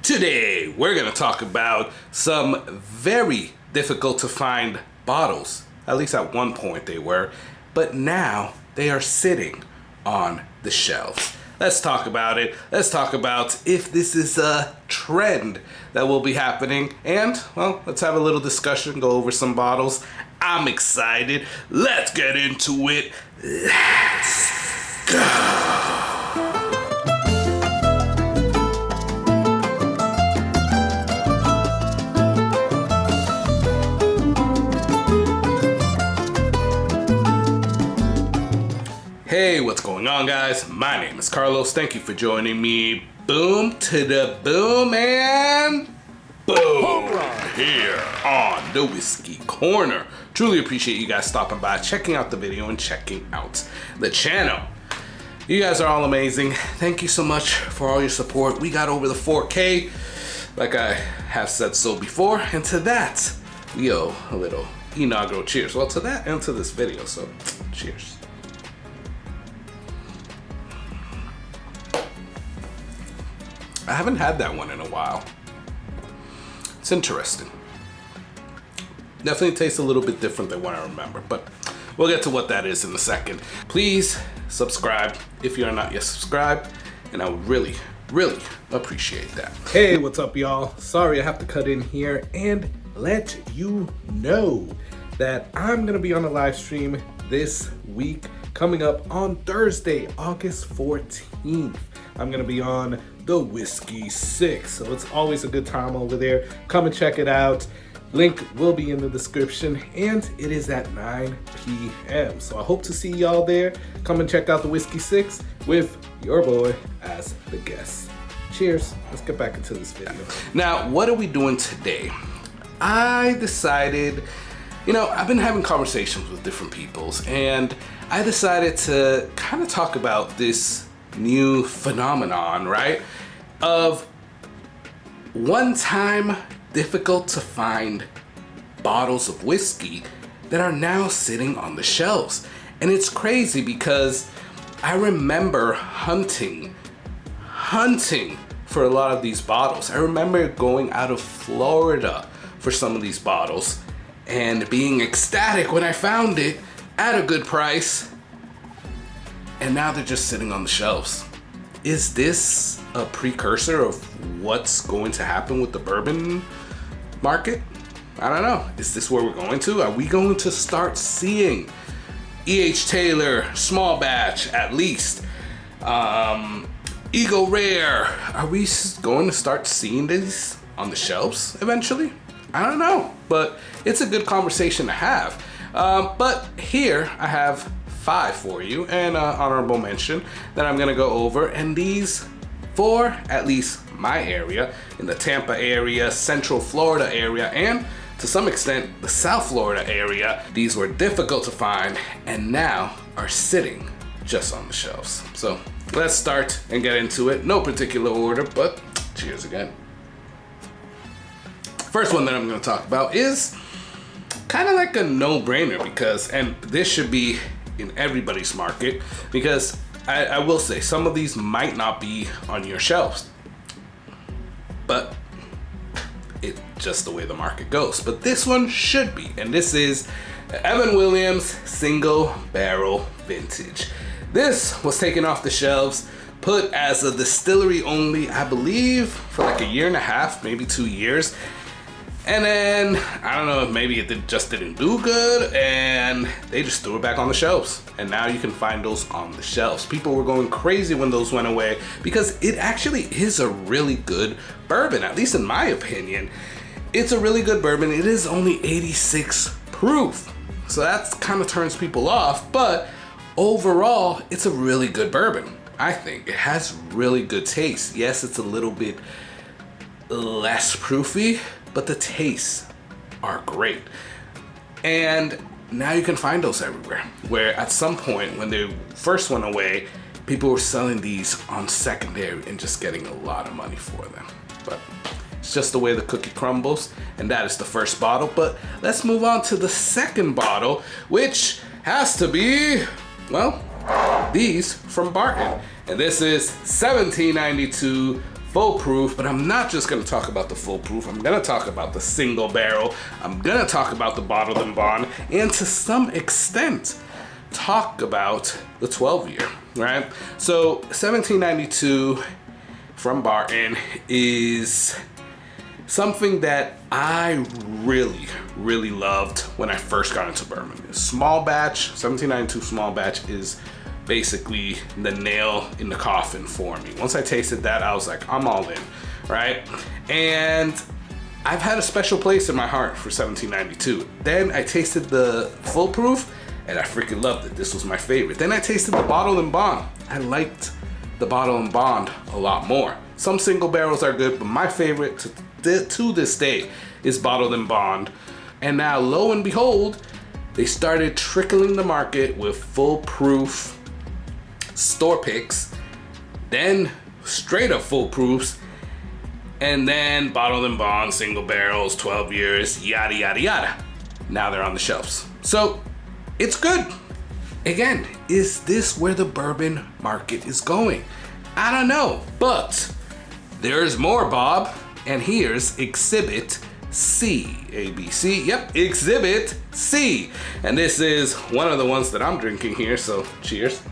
Today, we're going to talk about some very difficult to find bottles. At least at one point they were, but now they are sitting on the shelves. Let's talk about it. Let's talk about if this is a trend that will be happening. And, well, let's have a little discussion, go over some bottles. I'm excited. Let's get into it. Let's go. Hey, what's going on, guys? My name is Carlos. Thank you for joining me. Boom to the boom and boom here on the Whiskey Corner. Truly appreciate you guys stopping by, checking out the video, and checking out the channel. You guys are all amazing. Thank you so much for all your support. We got over the 4K, like I have said so before, and to that, we owe a little inaugural cheers. Well, to that and to this video, so cheers. I haven't had that one in a while. It's interesting. Definitely tastes a little bit different than what I remember, but we'll get to what that is in a second. Please subscribe if you are not yet subscribed, and I would really, really appreciate that. Hey, what's up, y'all? Sorry I have to cut in here and let you know that I'm gonna be on a live stream this week coming up on Thursday, August 14th. I'm gonna be on the Whiskey 6, so it's always a good time over there. Come and check it out. Link will be in the description, and it is at 9 p.m. So I hope to see y'all there. Come and check out the Whiskey 6 with your boy as the guest. Cheers. Let's get back into this video. Now, what are we doing today? I decided, I've been having conversations with different peoples, and I decided to kind of talk about this new phenomenon, right? Of one-time difficult to find bottles of whiskey that are now sitting on the shelves. And it's crazy because I remember hunting for a lot of these bottles. I remember going out of Florida for some of these bottles and being ecstatic when I found it at a good price. And now they're just sitting on the shelves. Is this a precursor of what's going to happen with the bourbon market? I don't know. Is this where we're going to? Are we going to start seeing E.H. Taylor, small batch at least, Eagle Rare? Are we going to start seeing these on the shelves eventually? I don't know, but it's a good conversation to have. But here I have 5 for you, and honorable mention that I'm gonna go over, and these 4, at least my area, in the Tampa area, Central Florida area, and to some extent the South Florida area, these were difficult to find and now are sitting just on the shelves. So let's start and get into it. No particular order, but cheers again. First one that I'm gonna talk about is kind of like a no-brainer because, and this should be in everybody's market, because I will say some of these might not be on your shelves, but it's just the way the market goes. But this one should be, and this is Evan Williams Single Barrel Vintage. This was taken off the shelves, put as a distillery only, I believe, for like a year and a half, maybe 2 years. And then, I don't know, maybe it just didn't do good and they just threw it back on the shelves. And now you can find those on the shelves. People were going crazy when those went away because it actually is a really good bourbon, at least in my opinion. It's a really good bourbon. It is only 86 proof. So that kind of turns people off, but overall, it's a really good bourbon. I think it has really good taste. Yes, it's a little bit less proofy, but the tastes are great. And now you can find those everywhere. Where at some point when they first went away, people were selling these on secondary and just getting a lot of money for them. But it's just the way the cookie crumbles, and that is the first bottle. But let's move on to the second bottle, which has to be, well, these from Barton. And this is 1792 full proof, but I'm not just gonna talk about the full proof. I'm gonna talk about the single barrel. I'm gonna talk about the bottled and bond, and to some extent, talk about the 12-year, right? So 1792 from Barton is something that I really loved when I first got into bourbon. Small batch, 1792 small batch is basically the nail in the coffin for me. Once I tasted that, I was like, I'm all in, right? And I've had a special place in my heart for 1792. Then I tasted the full proof and I freaking loved it. This was my favorite. Then I tasted the bottle and bond. I liked the bottle and bond a lot more. Some single barrels are good, but my favorite to this day is bottled and bond. And now, lo and behold, they started trickling the market with full proof store picks, then straight up full proofs, and then bottled and bond, single barrels, 12 years, yada, yada, yada. Now they're on the shelves. So it's good. Again, is this where the bourbon market is going? I don't know, but there's more, Bob. And here's Exhibit C. ABC, yep, Exhibit C. And this is one of the ones that I'm drinking here, so cheers.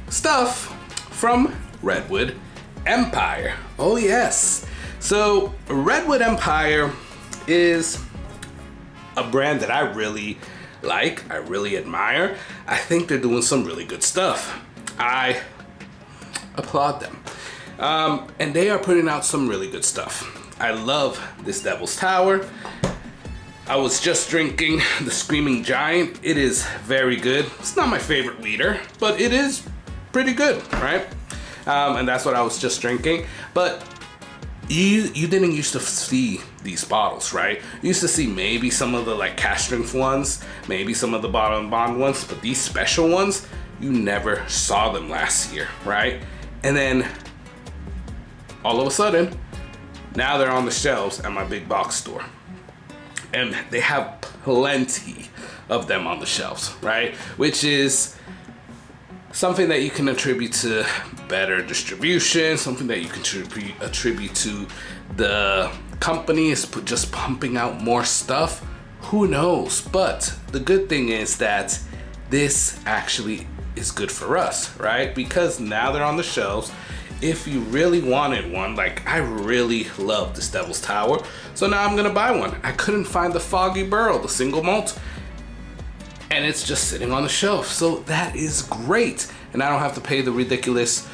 Stuff from Redwood Empire. Oh yes. So Redwood Empire is a brand that I really like, I really admire. I think they're doing some really good stuff. I applaud them. And they are putting out some really good stuff. I love this Devil's Tower. I was just drinking the Screaming Giant. It is very good. It's not my favorite leader, but it is pretty good, right? And that's what I was just drinking. But you didn't used to see these bottles, right? You used to see maybe some of the like cash strength ones, maybe some of the bottle and bond ones, but these special ones, you never saw them last year, right? And then all of a sudden, now they're on the shelves at my big box store. And they have plenty of them on the shelves, right? Which is something that you can attribute to better distribution, something that you can attribute to the company is just pumping out more stuff. Who knows? But the good thing is that this actually is good for us, right? Because now they're on the shelves. If you really wanted one, like I really love this Devil's Tower, so now I'm gonna buy one. I couldn't find the Foggy Burrow, the single malt, and it's just sitting on the shelf. So that is great. And I don't have to pay the ridiculous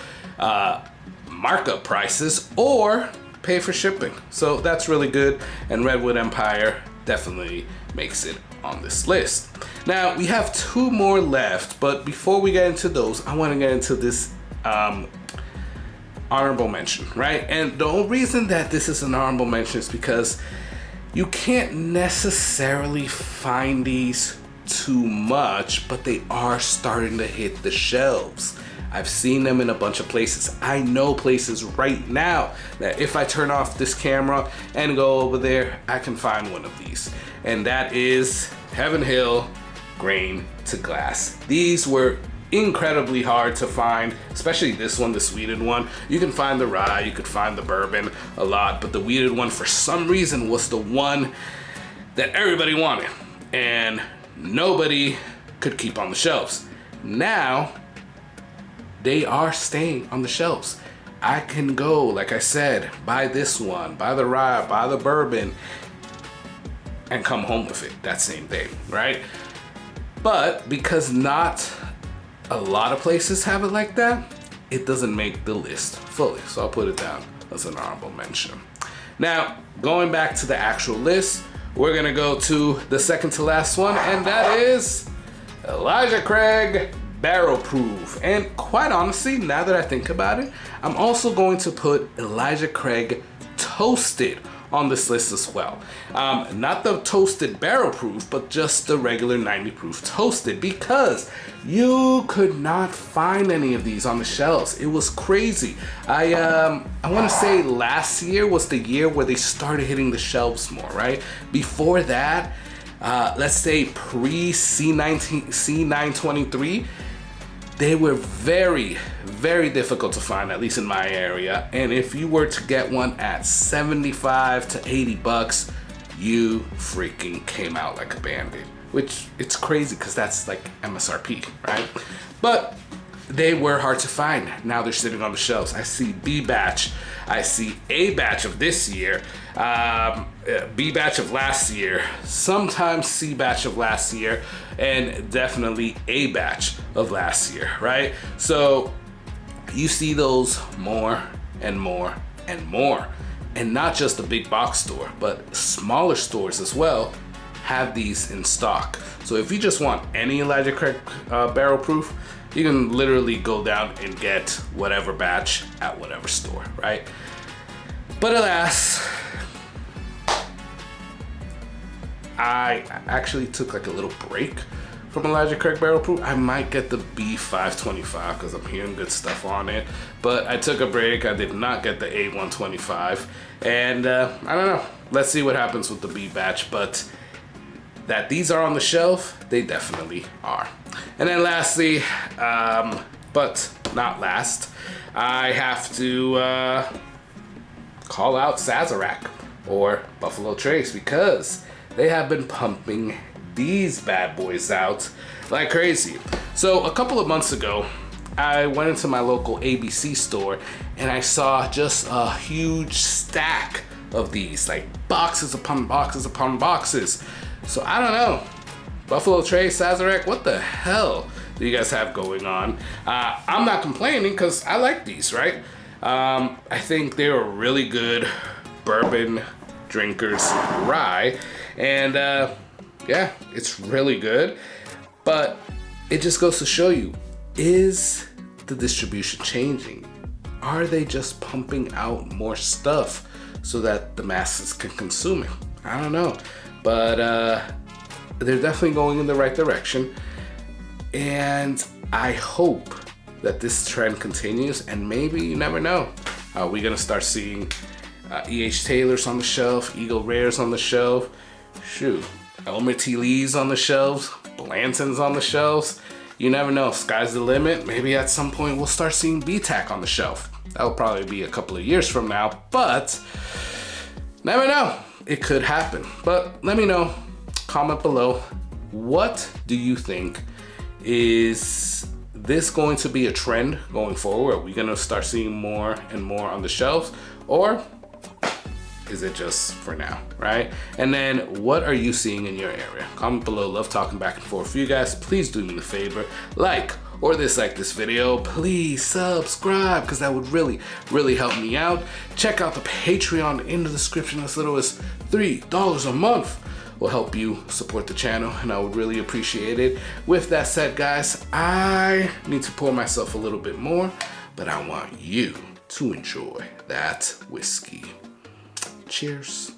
markup prices or pay for shipping. So that's really good. And Redwood Empire definitely makes it on this list. Now we have two more left, but before we get into those, I want to get into this honorable mention, right? And the only reason that this is an honorable mention is because you can't necessarily find these too much, but they are starting to hit the shelves. I've seen them in a bunch of places. I know places right now that if I turn off this camera and go over there, I can find one of these. And that is Heaven Hill Grain to Glass. These were incredibly hard to find, especially this one, the sweetened one. You can find the rye, you could find the bourbon a lot, but the wheated one for some reason was the one that everybody wanted and nobody could keep on the shelves. Now they are staying on the shelves. I can go, like I said, buy this one, buy the rye, buy the bourbon, and come home with it that same day, right? But because not a lot of places have it like that, it doesn't make the list fully. So I'll put it down as an honorable mention. Now, going back to the actual list, we're gonna go to the second to last one, and that is Elijah Craig Barrel Proof. And quite honestly, now that I think about it, I'm also going to put Elijah Craig Toasted on this list as well. Not the toasted barrel proof, but just the regular 90 proof toasted, because you could not find any of these on the shelves. It was crazy. I want to say last year was the year where they started hitting the shelves more, right? Before that, let's say pre C923, they were very, very difficult to find, at least in my area. And if you were to get one at 75 to 80 bucks, you freaking came out like a bandit, which it's crazy because that's like MSRP, right? But they were hard to find. Now they're sitting on the shelves. I see B batch, I see A batch of this year, B batch of last year, sometimes C batch of last year, and definitely A batch of last year, right? So you see those more and more and more. And not just the big box store, but smaller stores as well have these in stock. So if you just want any Elijah Craig barrel proof, you can literally go down and get whatever batch at whatever store, right? But alas, I actually took like a little break from Elijah Craig barrel proof. I might get the B525 because I'm hearing good stuff on it, but I took a break. I did not get the A125, and I don't know. Let's see what happens with the B batch, but that these are on the shelf, they definitely are. And then lastly, but not last, I have to call out Sazerac or Buffalo Trace because they have been pumping these bad boys out like crazy. So a couple of months ago, I went into my local ABC store and I saw just a huge stack of these, like boxes upon boxes upon boxes. So I don't know, Buffalo Trace, Sazerac, what the hell do you guys have going on? I'm not complaining because I like these, right? I think they're a really good bourbon drinkers rye, and yeah, it's really good. But it just goes to show you, is the distribution changing? Are they just pumping out more stuff so that the masses can consume it? I don't know. But they're definitely going in the right direction. And I hope that this trend continues, and maybe, you never know, we're gonna start seeing E.H. Taylors on the shelf, Eagle Rares on the shelf, shoot, Elmer T. Lee's on the shelves, Blanton's on the shelves. You never know, sky's the limit. Maybe at some point we'll start seeing BTAC on the shelf. That'll probably be a couple of years from now, but never know, it could happen. But let me know, comment below, what do you think? Is this going to be a trend going forward? Are we gonna start seeing more and more on the shelves, or is it just for now, right? And then what are you seeing in your area? Comment below, love talking back and forth for you guys. Please do me a favor, like or dislike this video. Please subscribe, because that would really, really help me out. Check out the Patreon in the description. As little as $3 a month will help you support the channel, and I would really appreciate it. With that said, guys, I need to pour myself a little bit more, but I want you to enjoy that whiskey. Cheers.